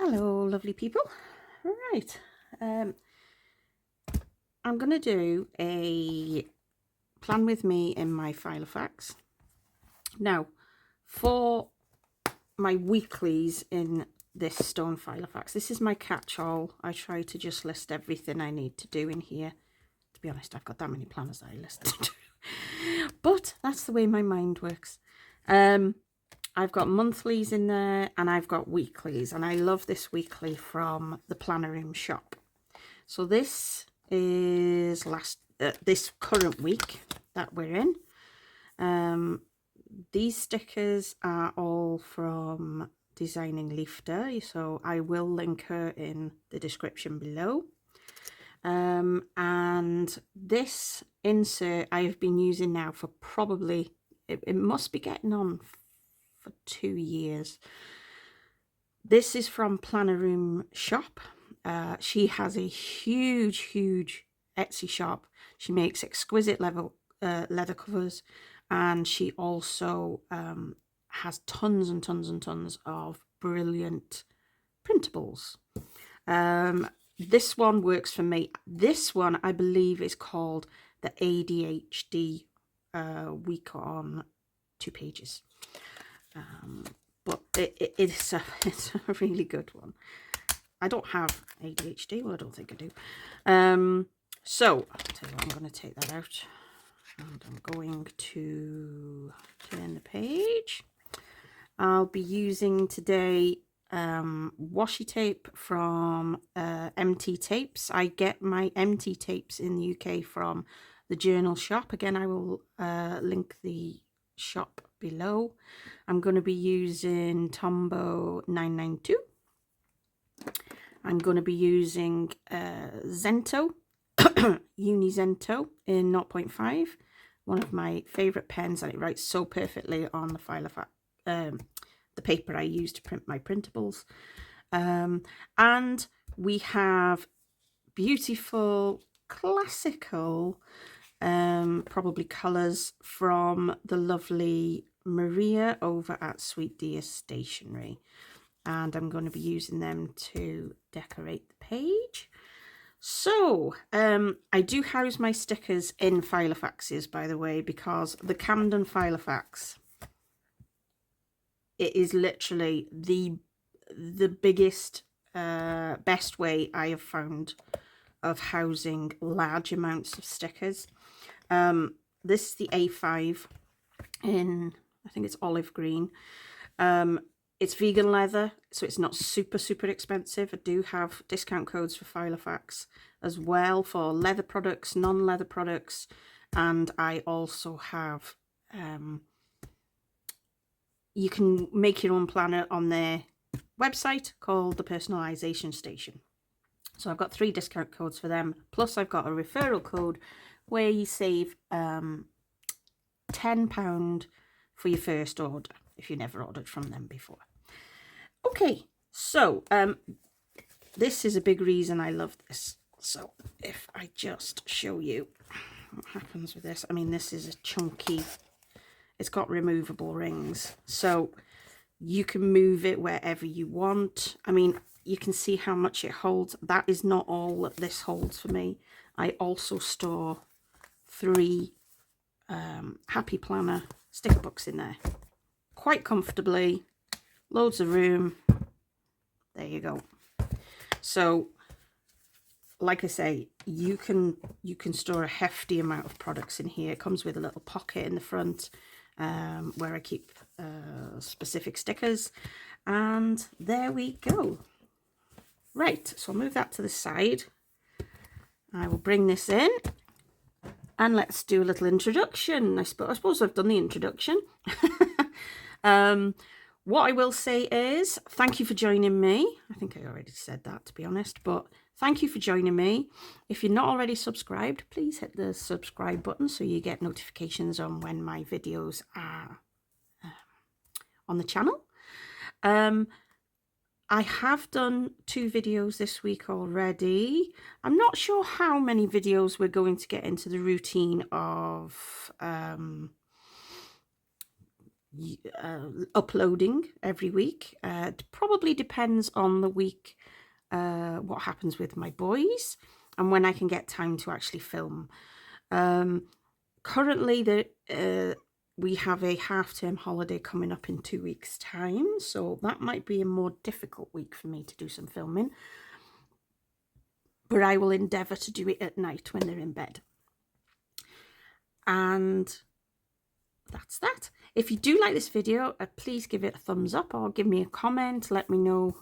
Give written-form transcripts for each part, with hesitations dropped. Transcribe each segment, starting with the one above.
Hello, lovely people. Right, I'm going to do a plan with me in my Filofax. Now, for my weeklies in this stone Filofax, this is my catch-all. I try to just list everything I need to do in here. To be honest, I've got that many planners that I listed. But that's the way my mind works. I've got monthlies in there and I've got weeklies, and I love this weekly from the Planner Room shop. So this is this current week that we're in. These stickers are all from Designing Leafter, so I will link her in the description below. And this insert I have been using now for probably, it must be getting on for 2 years. This is from Planner Room shop. She has a huge Etsy shop. She makes exquisite leather covers, and she also has tons and tons of brilliant printables. This one works for me. This one I believe is called the ADHD week on 2 pages. But it's a really good one. I don't have ADHD. Well, I don't think I do. So I'll tell you what, I'm going to take that out, and I'm going to turn the page. I'll be using today washi tape from MT Tapes. I get my MT Tapes in the UK from the Journal shop. Again, I will link the shop below. I'm going to be using Tombow 992. I'm going to be using Zento, Uni Zento in 0.5, one of my favourite pens, and it writes so perfectly on the Filofax, the paper I use to print my printables. And we have beautiful classical probably colours from the lovely Maria over at Sweet Dear Stationery, and I'm going to be using them to decorate the page. So I do house my stickers in Filofaxes, by the way, because the Camden Filofax, it is literally the biggest best way I have found of housing large amounts of stickers. This is the A5 in, I think it's olive green. It's vegan leather, so it's not super expensive. I do have discount codes for Filofax as well for leather products, non-leather products, and I also have you can make your own planner on their website called the Personalisation Station. So I've got 3 discount codes for them, plus I've got a referral code where you save £10 for your first order if you never ordered from them before. Okay, so this is a big reason I love this. So if I just show you what happens with this, I mean, this is a chunky, it's got removable rings, so you can move it wherever you want. I mean, you can see how much it holds. That is not all that this holds for me. I also store 3 Happy Planner sticker books in there quite comfortably. Loads of room. There you go. So like I say, you can store a hefty amount of products in here. It comes with a little pocket in the front where I keep specific stickers, and there we go. Right, so I'll move that to the side. I will bring this in and let's do a little introduction. I suppose I've done the introduction. What I will say is thank you for joining me. I think I already said that, to be honest, but thank you for joining me. If you're not already subscribed, please hit the subscribe button so you get notifications on when my videos are on the channel. I have done 2 videos this week already. I'm not sure how many videos we're going to get into the routine of uploading every week. It probably depends on the week, what happens with my boys and when I can get time to actually film. Currently, we have a half-term holiday coming up in 2 weeks' time, so that might be a more difficult week for me to do some filming. But I will endeavour to do it at night when they're in bed. And that's that. If you do like this video, please give it a thumbs up or give me a comment. Let me know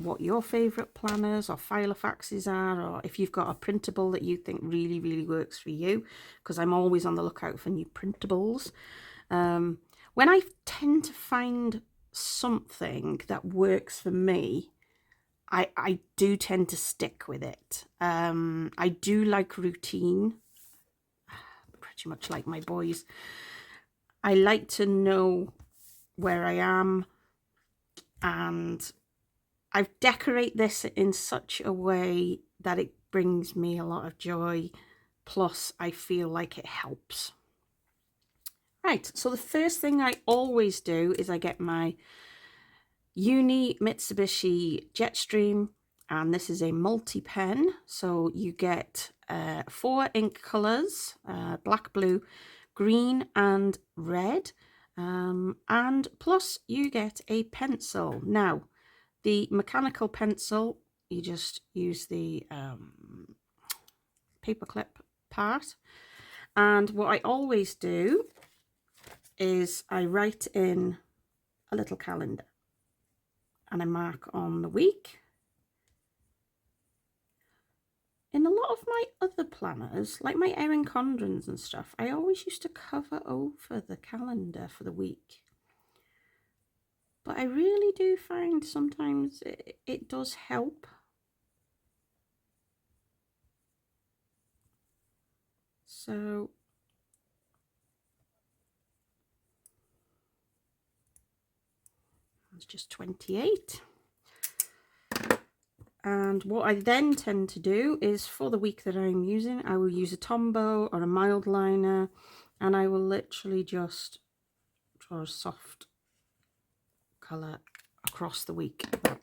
what your favourite planners or Filofaxes are, or if you've got a printable that you think really, really works for you, because I'm always on the lookout for new printables. When I tend to find something that works for me, I do tend to stick with it. I do like routine, pretty much like my boys. I like to know where I am, and I decorate this in such a way that it brings me a lot of joy, plus I feel like it helps. Right, so the first thing I always do is I get my Uni Mitsubishi Jetstream, and this is a multi-pen, so you get 4 ink colours, black, blue, green and red, and plus you get a pencil. Now, the mechanical pencil, you just use the paperclip part, and what I always do is I write in a little calendar and I mark on the week. In a lot of my other planners, like my Erin Condrens and stuff, I always used to cover over the calendar for the week. But I really do find sometimes it does help. So it's just 28. And what I then tend to do is, for the week that I'm using, I will use a Tombow or a mild liner, and I will literally just draw a soft colour across the week that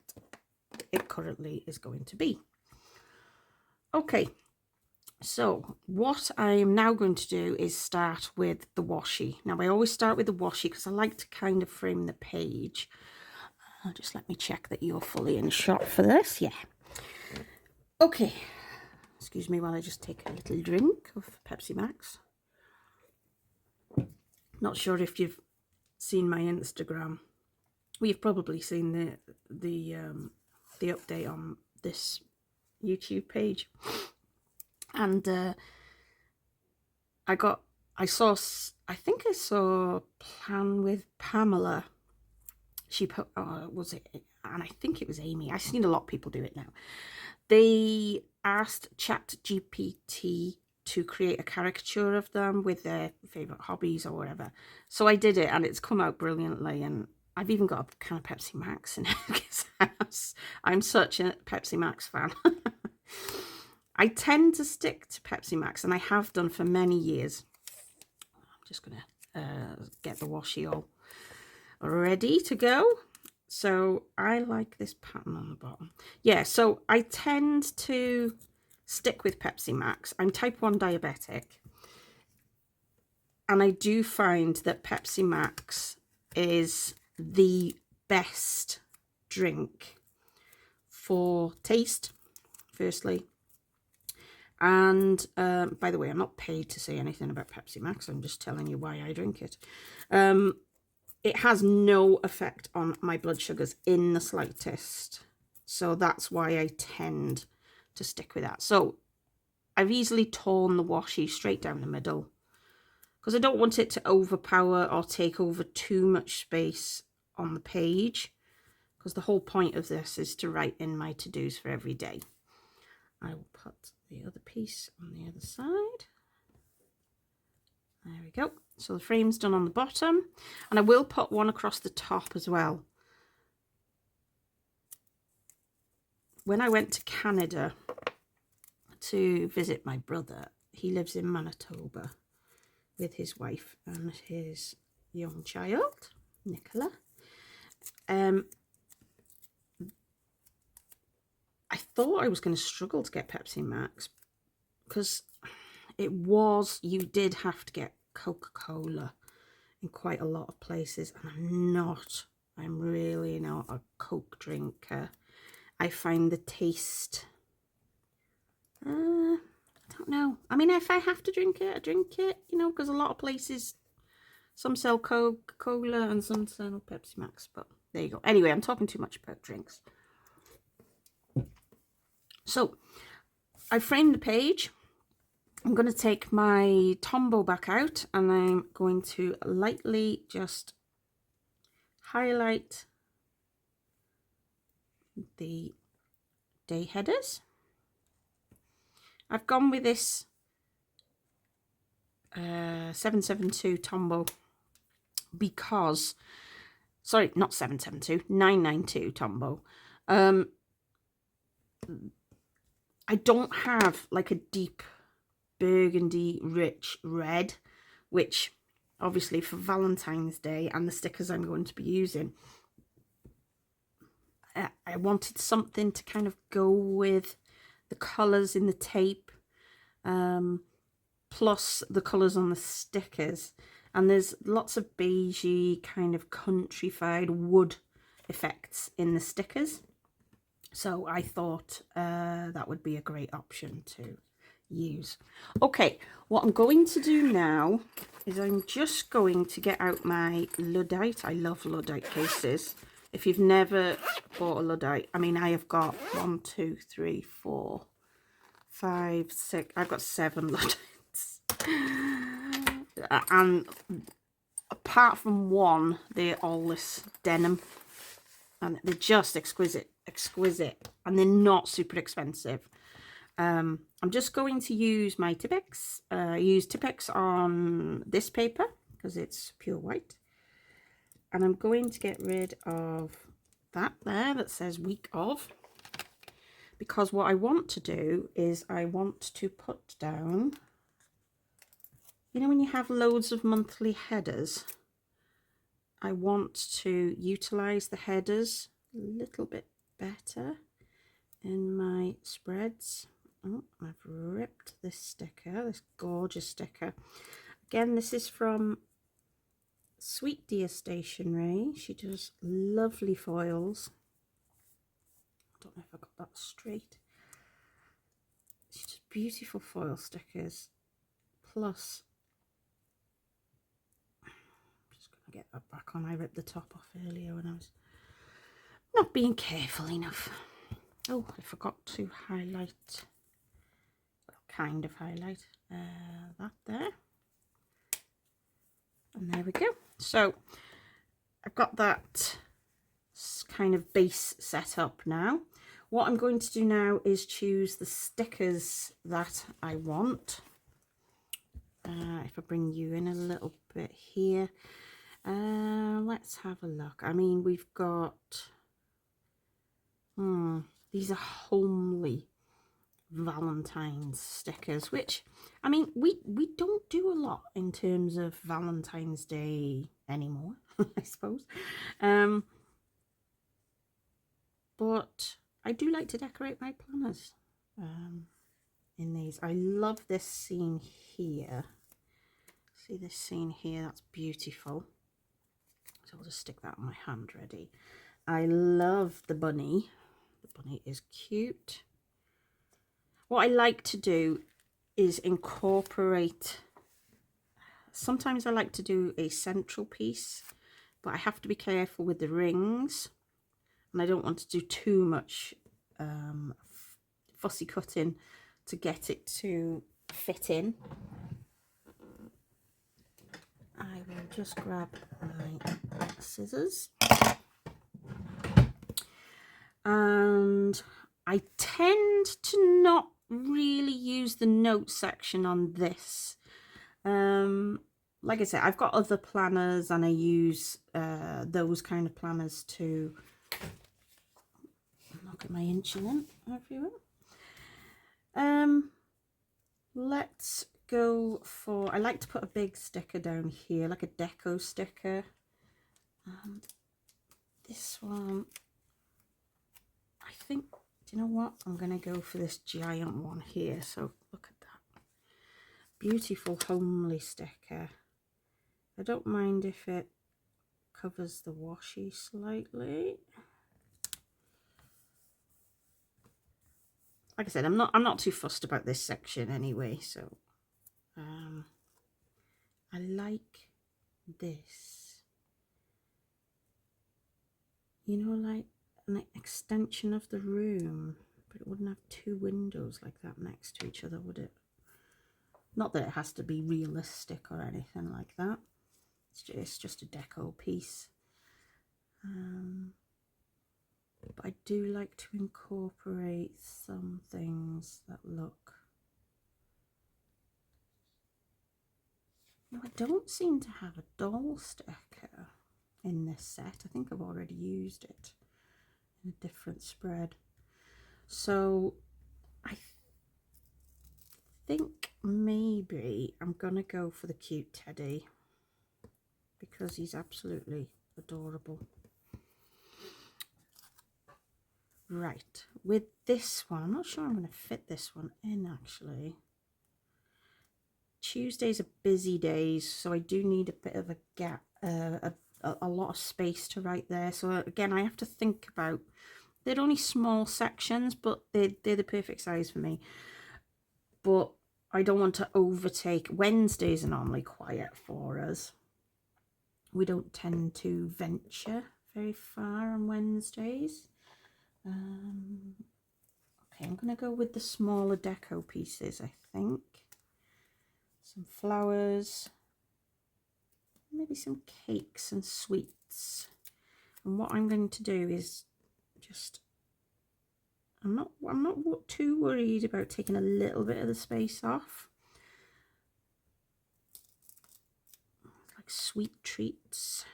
it currently is going to be. Okay, so what I am now going to do is start with the washi. Now, I always start with the washi because I like to kind of frame the page. Just let me check that you're fully in shot for this. Yeah. Okay. Excuse me while I just take a little drink of Pepsi Max. Not sure if you've seen my Instagram. Well, you've probably seen the update on this YouTube page. And I think I saw Plan with Pamela. She put, was it, and I think it was Amy. I've seen a lot of people do it now. They asked ChatGPT to create a caricature of them with their favourite hobbies or whatever. So I did it, and it's come out brilliantly. And I've even got a can of Pepsi Max in it because I'm such a Pepsi Max fan. I tend to stick to Pepsi Max, and I have done for many years. I'm just going to get the washi all ready to go. So I like this pattern on the bottom. Yeah, so I tend to stick with Pepsi Max. I'm type 1 diabetic, and I do find that Pepsi Max is the best drink for taste, firstly. And by the way, I'm not paid to say anything about Pepsi Max. I'm just telling you why I drink it. It has no effect on my blood sugars in the slightest. So that's why I tend to stick with that. So I've easily torn the washi straight down the middle because I don't want it to overpower or take over too much space on the page, because the whole point of this is to write in my to-dos for every day. I will put the other piece on the other side. There we go. So the frame's done on the bottom, and I will put one across the top as well. When I went to Canada to visit my brother, he lives in Manitoba with his wife and his young child, Nicola. I thought I was going to struggle to get Pepsi Max because you did have to get Coca-Cola in quite a lot of places, and I'm really not a Coke drinker. I find the taste, I don't know. I mean, if I have to drink it, I drink it, you know, because a lot of places, some sell Coca-Cola and some sell Pepsi Max, but there you go. Anyway, I'm talking too much about drinks. So I framed the page. I'm going to take my Tombow back out and I'm going to lightly just highlight the day headers. I've gone with this 772 Tombow because, sorry, not 772, 992 Tombow. I don't have like a deep burgundy rich red, which obviously for Valentine's Day and the stickers I'm going to be using, I wanted something to kind of go with the colours in the tape, plus the colours on the stickers. And there's lots of beigey kind of countrified wood effects in the stickers. So I thought that would be a great option to use. Okay, what I'm going to do now is I'm just going to get out my Luddite. I love Luddite cases. If you've never bought a Luddite, I mean, I have got 1, 2, 3, 4, 5, 6. I've got 7 Luddites. And apart from one, they're all this denim. And they're just exquisite, and they're not super expensive. I'm just going to use my Tipex. Use Tipex on this paper because it's pure white. And I'm going to get rid of that there that says week of. Because what I want to do is I want to put down, you know, when you have loads of monthly headers, I want to utilize the headers a little bit better in my spreads. Oh, I've ripped this sticker, this gorgeous sticker. Again, this is from Sweet Dear Stationery. She does lovely foils. I don't know if I got that straight. She does beautiful foil stickers. Plus, get that back on. I ripped the top off earlier when I was not being careful enough. Oh, I forgot to highlight, well, kind of highlight that there. And there we go. So I've got that kind of base set up now. What I'm going to do now is choose the stickers that I want. If I bring you in a little bit here. Let's have a look. I mean, we've got these are homely Valentine's stickers, which, I mean, we don't do a lot in terms of Valentine's Day anymore, I suppose. But I do like to decorate my planners in these. I love this scene here. See this scene here? That's beautiful. So I'll just stick that on my hand ready. I love the bunny. The bunny is cute. What I like to do is incorporate, sometimes I like to do a central piece, but I have to be careful with the rings. And I don't want to do too much fussy cutting to get it to fit in. I will just grab my scissors. And I tend to not really use the note section on this. Like I said, I've got other planners and I use those kind of planners to look at my insulin everywhere. Let's go for, I like to put a big sticker down here, like a deco sticker. This one, I think, do you know what? I'm going to go for this giant one here. So look at that. Beautiful homely sticker. I don't mind if it covers the washi slightly. Like I said, I'm not too fussed about this section anyway, so I like this. You know, like an extension of the room, but it wouldn't have two windows like that next to each other, would it? Not that it has to be realistic or anything like that. It's just a deco piece. But I do like to incorporate some things that look... No, I don't seem to have a doll sticker in this set. I think I've already used it in a different spread. So I think maybe I'm gonna go for the cute teddy because he's absolutely adorable. Right, with this one, I'm not sure I'm going to fit this one in actually. Tuesdays are busy days, so I do need a bit of a gap, a lot of space to write there. So again, I have to think about, they're only small sections, but they're the perfect size for me. But I don't want to overtake. Wednesdays are normally quiet for us. We don't tend to venture very far on Wednesdays. Okay, I'm going to go with the smaller deco pieces, I think. Some flowers, maybe some cakes and sweets. And what I'm going to do is just, I'm not too worried about taking a little bit of the space off. Like sweet treats.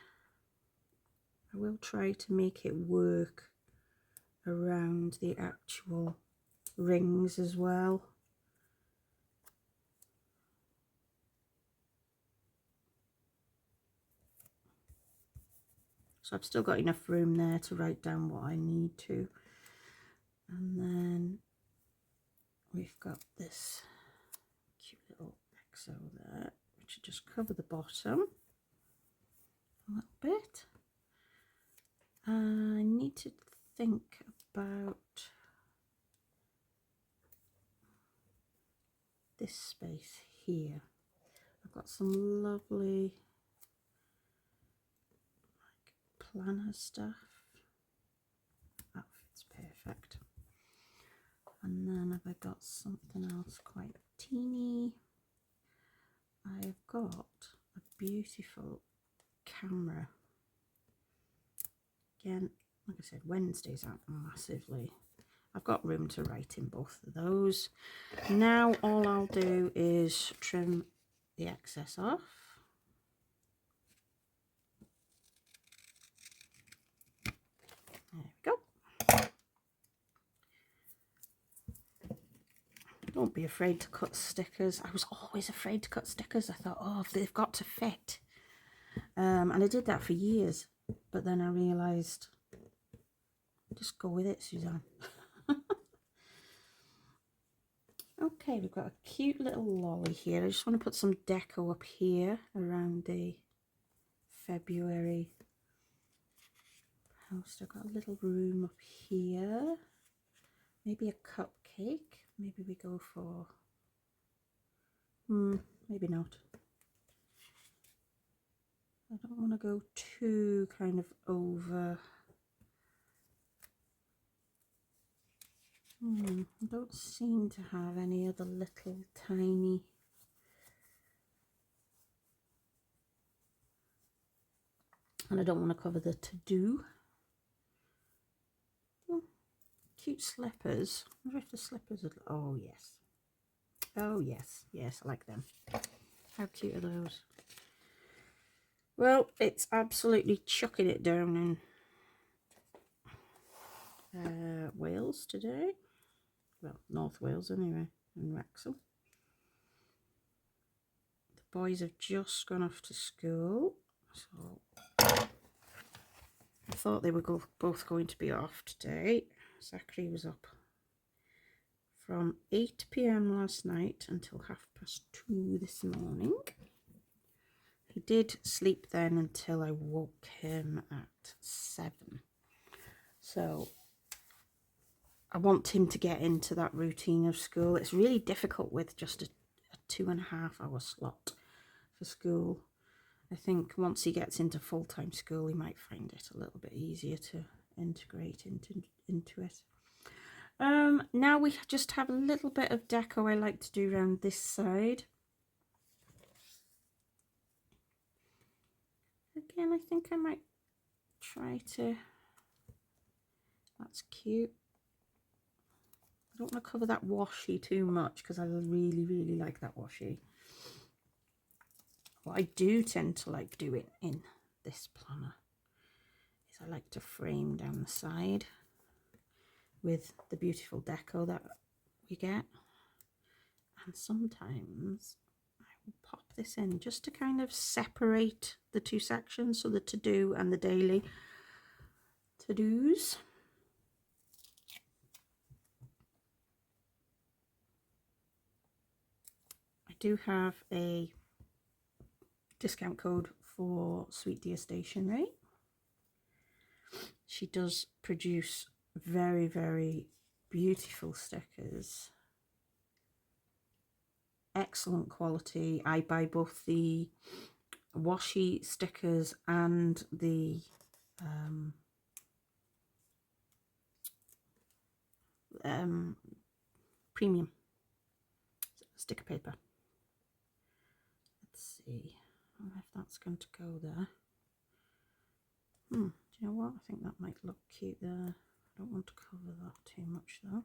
I will try to make it work around the actual rings as well. So I've still got enough room there to write down what I need to. And then we've got this cute little XO there, which will just cover the bottom a little bit. I need to think about this space here. I've got some lovely like planner stuff. That fits perfect. And then have I got something else quite teeny? I've got a beautiful camera. Again, like I said, Wednesdays aren't massively. I've got room to write in both of those. Now all I'll do is trim the excess off. There we go. Don't be afraid to cut stickers. I was always afraid to cut stickers. I thought, oh, they've got to fit. And I did that for years. But then I realised, just go with it, Suzanne. Okay, we've got a cute little lolly here. I just want to put some deco up here around the February post. I've got a little room up here. Maybe a cupcake. Maybe we go for... maybe not. I don't want to go too kind of over... I don't seem to have any other little tiny... And I don't want to cover the to-do. Cute slippers. I wonder if the slippers are... Oh, yes. Oh, yes. Yes, I like them. How cute are those? Well, it's absolutely chucking it down in Wales today. Well, North Wales anyway, in Wrexham. boys have just gone off to school, so I thought they were both going to be off today. Zachary was up from 8 p.m. last night until 2:30 this morning. He did sleep then until I woke him at 7. So I want him to get into that routine of school. It's really difficult with just a 2.5 hour slot for school. I think once he gets into full-time school, he might find it a little bit easier to integrate into it. Now we just have a little bit of deco I like to do around this side. Again, I think I might try to, that's cute. I don't want to cover that washi too much because I really like that washi. What I do tend to like doing in this planner is I like to frame down the side with the beautiful deco that we get, and sometimes I will pop this in just to kind of separate the two sections, so the to-do and the daily to-dos. I do have a discount code for Sweet Dear Stationery. She does produce very beautiful stickers, excellent quality. I buy both the washi stickers and the premium sticker paper. Let's see if that's going to go there. Do you know what? I think that might look cute there. I don't want to cover that too much though.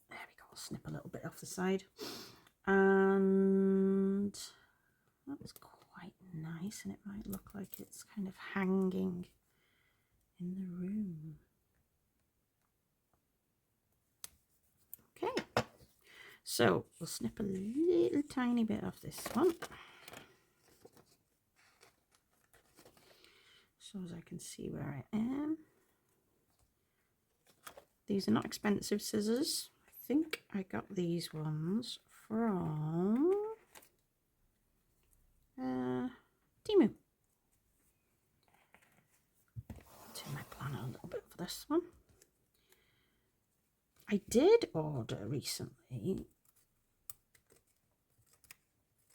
There we go. I'll snip a little bit off the side. And that was quite nice, and it might look like it's kind of hanging in the room. Okay, so we'll snip a little tiny bit off this one, so as I can see where I am. These are not expensive scissors. I think I got these ones from Temu. To my planner a little bit for this one. I did order recently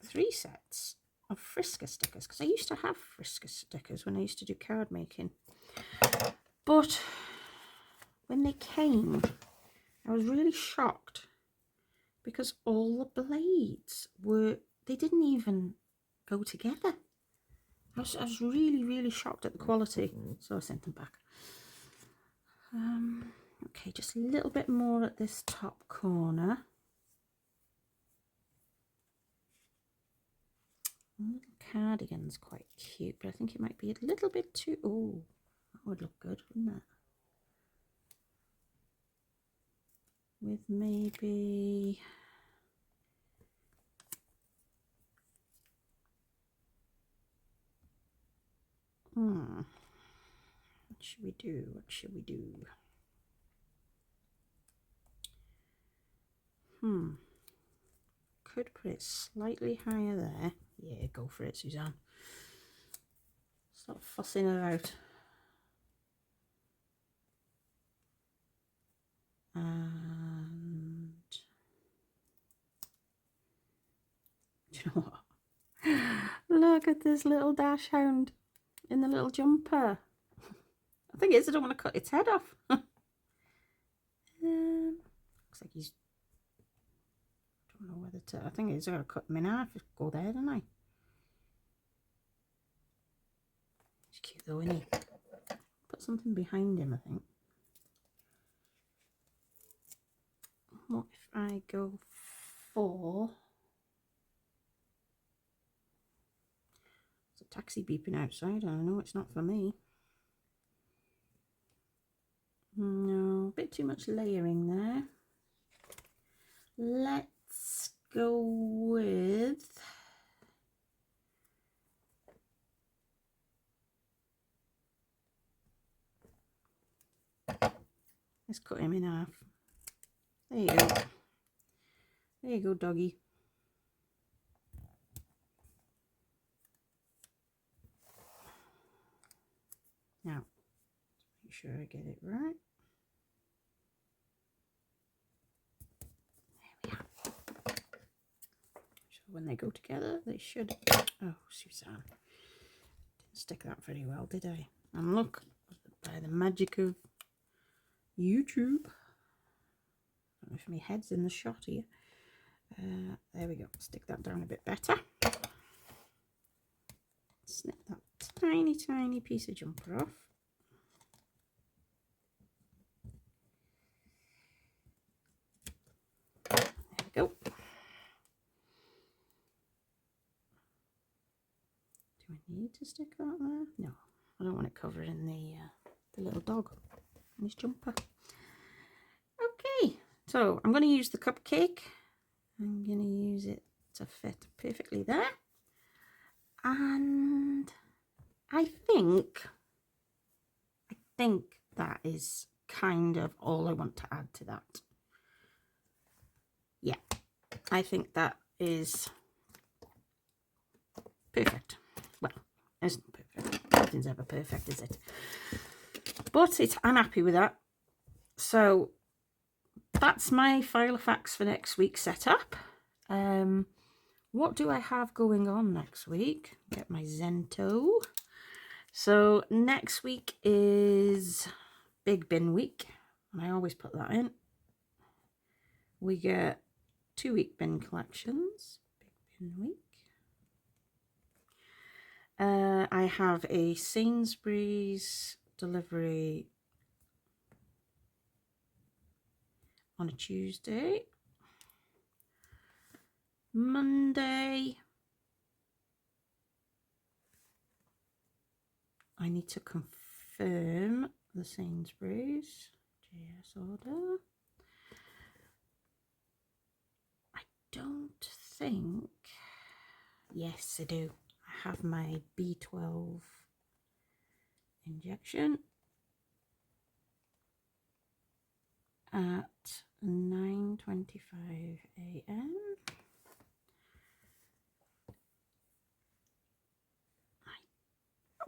3 sets of Frisker stickers, because I used to have Frisker stickers when I used to do card making, but when they came I was really shocked because all the blades they didn't even go together. I was really shocked at the quality, so I sent them back. Okay, just a little bit more at this top corner. The little cardigan's quite cute, but I think it might be a little bit too... Oh, that would look good, wouldn't it? With maybe... What should we do? What should we do? Could put it slightly higher there. Yeah, go for it, Suzanne. Stop fussing her out. And do you know what? Look at this little dash hound in the little jumper. I think I don't want to cut its head off. Looks like he's... I don't know whether to... I think he's going to cut him in half. Go there, don't I? He's cute though, isn't he? Put something behind him, I think. What if I go for... There's a taxi beeping outside. I know it's not for me. No, a bit too much layering there. Let's let's go with... Let's cut him in half. There you go. There you go, doggy. Now, make sure I get it right. There we are. So when they go together, they should... Oh, Suzanne. Didn't stick that very well, did I? And look, by the magic of YouTube. I don't know if my head's in the shot here. There we go. Stick that down a bit better. Snip that tiny, tiny piece of jumper off. There we go. Do I need to stick that there? No, I don't want it covering the little dog and his jumper. Okay, so I'm going to use the cupcake. I'm going to use it to fit perfectly there. And I think that is kind of all I want to add to that. Yeah, I think that is perfect. Well, it isn't perfect. Nothing's ever perfect, is it? But I'm happy with that. So that's my Filofax for next week's setup. What do I have going on next week? Get my Zento. So next week is Big Bin Week, and I always put that in. We get 2-week bin collections. Big Bin Week. I have a Sainsbury's delivery on a Tuesday. Monday, I need to confirm the Sainsbury's JS order. I don't think, yes I do, I have my B12 injection at 9:25 AM.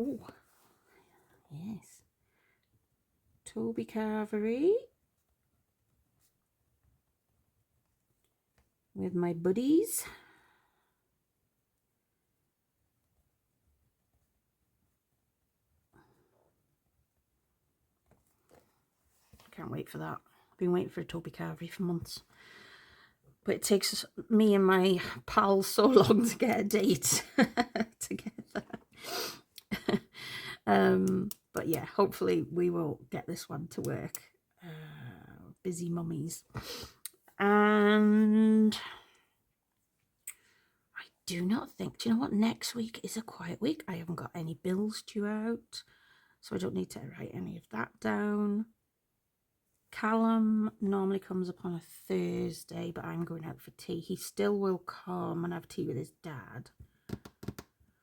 Oh, yes. Toby Carvery with my buddies. Can't wait for that. I've been waiting for a Toby Carvery for months. But it takes me and my pals so long to get a date together. But yeah, hopefully we will get this one to work. Busy mummies. And I do not think, do you know what, next week is a quiet week. I haven't got any bills due out, so I don't need to write any of that down. Callum normally comes up on a Thursday, but I'm going out for tea. He still will come and have tea with his dad.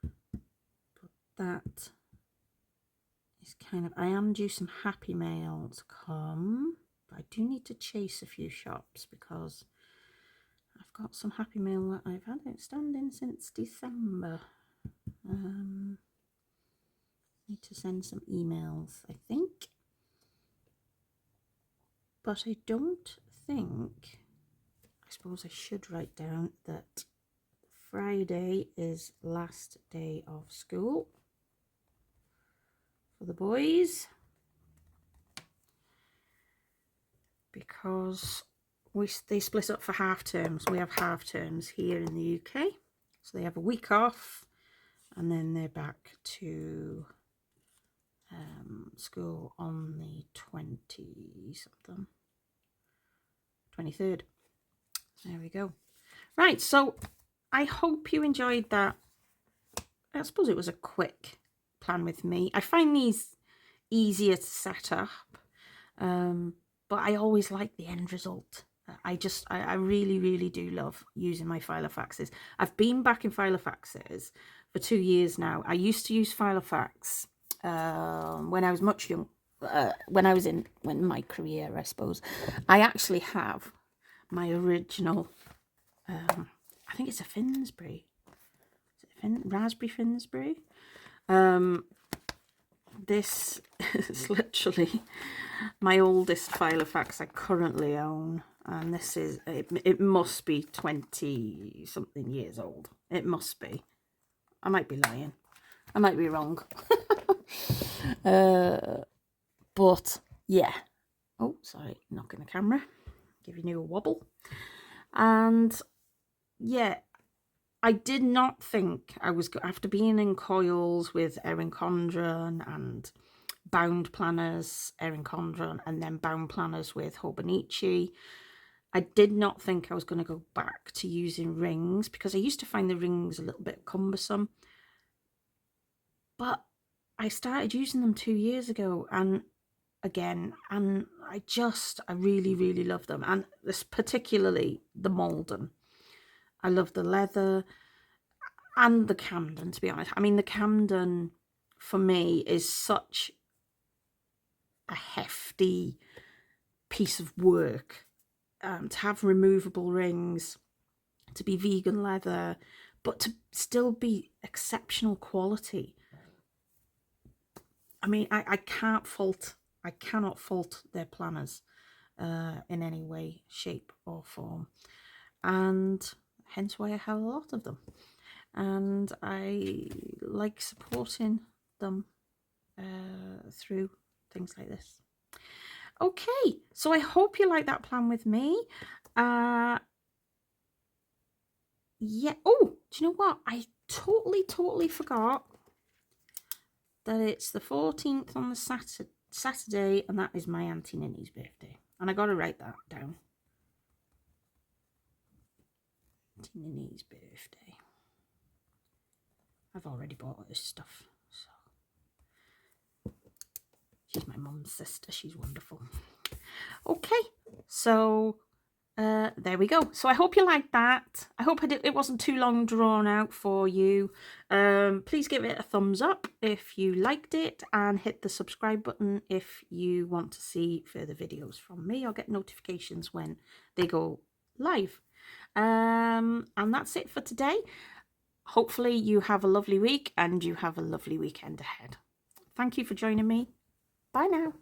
But that is kind of, I am due some Happy Mail to come, but I do need to chase a few shops because I've got some Happy Mail that I've had outstanding since December. Need to send some emails, I think. But I don't think, I suppose I should write down that Friday is last day of school for the boys, because they split up for half terms. We have half terms here in the UK, so they have a week off and then they're back to school on the 23rd. There we go. Right, so I hope you enjoyed that. I suppose it was a quick plan with me. I find these easier to set up, but I always like the end result. I really, really do love using my Filofaxes. I've been back in Filofaxes for 2 years now. I used to use Filofax when I was much young, when I was in my career, I suppose. I actually have my original, I think it's a Finsbury. Is it Raspberry Finsbury? This is literally my oldest Filofax I currently own, and this is it must be 20 something years old. It must be. I might be lying, I might be wrong. But yeah, oh sorry, knocking the camera, giving you a wobble. And yeah, I did not think I was, after being in coils with Erin Condren and bound planners, Erin Condren, and then bound planners with Hobonichi, I did not think I was going to go back to using rings, because I used to find the rings a little bit cumbersome. But I started using them 2 years ago, and again, and I really, really love them. And this, particularly the Malden. I love the leather and the Camden, to be honest. I mean, the Camden for me is such a hefty piece of work, to have removable rings, to be vegan leather, but to still be exceptional quality. I mean, I cannot fault their planners in any way, shape or form, and hence why I have a lot of them. And I like supporting them through things like this. Okay, so I hope you like that plan with me. Yeah. Oh, do you know what? I totally forgot that it's the 14th on the Saturday, and that is my Auntie Ninny's birthday. And I got to write that down. Auntie Ninny's birthday. I've already bought this stuff, so she's my mum's sister. She's wonderful. Okay, so there we go. So I hope you liked that. I hope it wasn't too long drawn out for you. Please give it a thumbs up if you liked it, and hit the subscribe button if you want to see further videos from me or get notifications when they go live. And that's it for today. Hopefully you have a lovely week and you have a lovely weekend ahead. Thank you for joining me. Bye now.